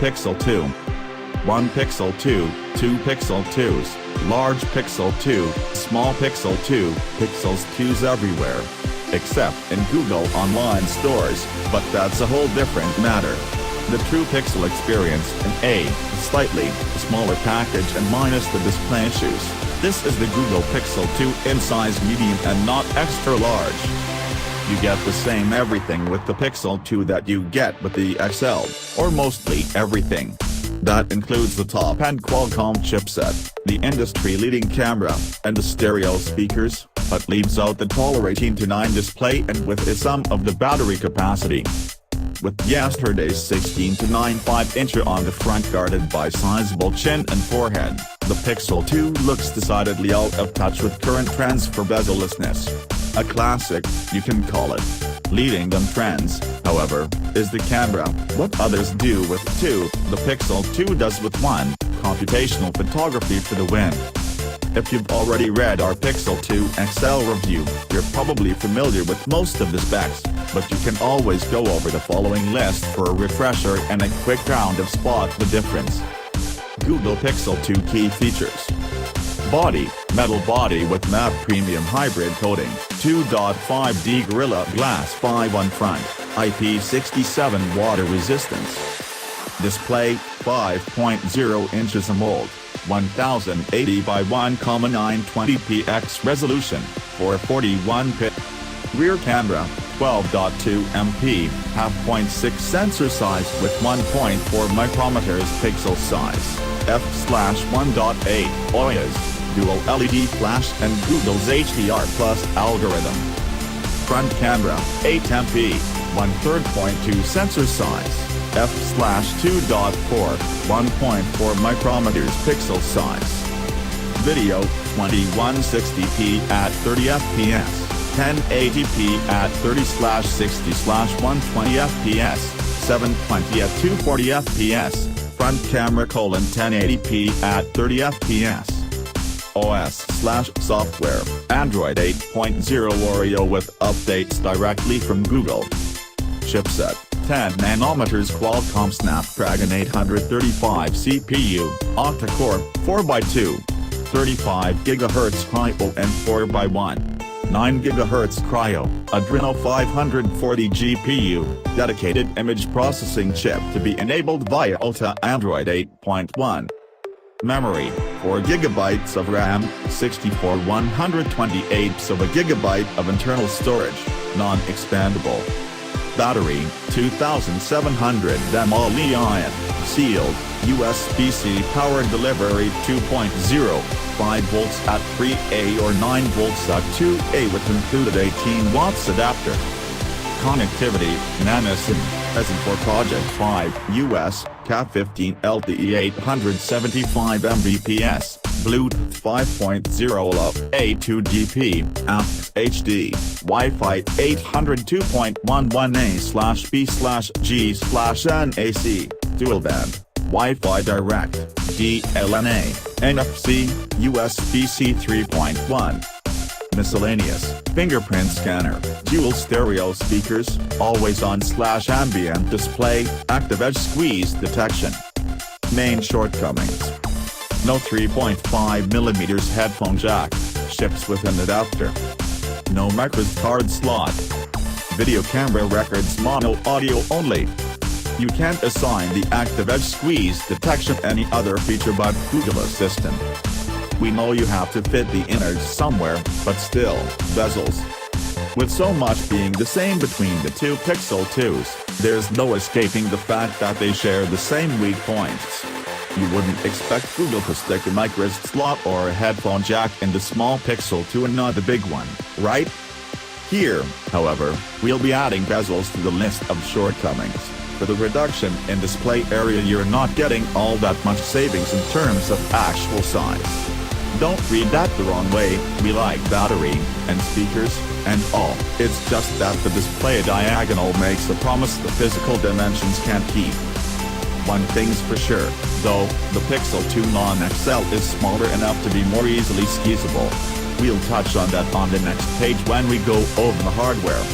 Pixel 2. 1 Pixel 2, 2 Pixel 2s, large Pixel 2, small Pixel 2, Pixels 2s everywhere. Except in Google online stores, but that's a whole different matter. The true Pixel experience in a slightly smaller package and minus the display issues. This is the Google Pixel 2 in size medium and not extra large. You get the same everything with the Pixel 2 that you get with the XL, or mostly everything. That includes the top-end Qualcomm chipset, the industry-leading camera, and the stereo speakers, but leaves out the taller 18:9 display and with some of the battery capacity. With yesterday's 16:9 5-inch on the front guarded by sizable chin and forehead, the Pixel 2 looks decidedly out of touch with current trends for bezellessness. A classic, you can call it. Leading them trends, however, is the camera. What others do with 2, the Pixel 2 does with 1, computational photography for the win. If you've already read our Pixel 2 XL review, you're probably familiar with most of the specs, but you can always go over the following list for a refresher and a quick round of spot the difference. Google Pixel 2 key features. Body, metal body with matte premium hybrid coating, 2.5D Gorilla Glass 5 on front, IP67 water resistance. Display, 5.0 inches AMOLED, 1080 by 1,920 x resolution, 441p. Rear camera, 12.2 MP, f/.6 sensor size with 1.4 micrometers pixel size, f/1.8 OIS, dual LED flash and Google's HDR+ algorithm. Front camera, 8 MP, 1/3.2 sensor size, f/2.4, 1.4 micrometers pixel size. Video, 2160p at 30 fps, 1080p at 30/60/120 fps, 720 at 240 fps, front camera: 1080p at 30 fps. OS/software, Android 8.0 Oreo with updates directly from Google. Chipset, 10nm Qualcomm Snapdragon 835 CPU, octa-core, 4x2, 35 GHz Cryo and 4x1, 9 GHz Cryo, Adreno 540 GPU, dedicated image processing chip to be enabled via OTA Android 8.1. Memory, 4 GB of RAM, 64 128 of a gigabyte of internal storage, non-expandable. Battery, 2700 mAh, sealed, USB-C power delivery 2.0, 5 volts at 3A or 9 volts at 2A with included 18 watts adapter. Connectivity, NANOSIM, as in for Project 5, US, Cat15 LTE 875 Mbps, Bluetooth 5.0 LoW, A2DP, AUX HD, Wi-Fi 802.11a/b/g/NAC, dual band, Wi-Fi Direct, DLNA, NFC, USB-C 3.1. Miscellaneous, fingerprint scanner, dual stereo speakers, always-on/ambient display, active edge squeeze detection. Main shortcomings: no 3.5mm headphone jack, ships with an adapter. No microSD card slot. Video camera records mono audio only. You can't assign the active edge squeeze detection any other feature but Google Assistant. We know you have to fit the innards somewhere, but still, bezels. With so much being the same between the two Pixel 2s, there's no escaping the fact that they share the same weak points. You wouldn't expect Google to stick a microSD slot or a headphone jack in the small Pixel 2 and not the big one, right? Here, however, we'll be adding bezels to the list of shortcomings. For the reduction in display area, you're not getting all that much savings in terms of actual size. Don't read that the wrong way, we like battery, and speakers, and all. It's just that the display diagonal makes a promise the physical dimensions can't keep. One thing's for sure, though, the Pixel 2 non-XL is smaller enough to be more easily squeezable. We'll touch on that on the next page when we go over the hardware.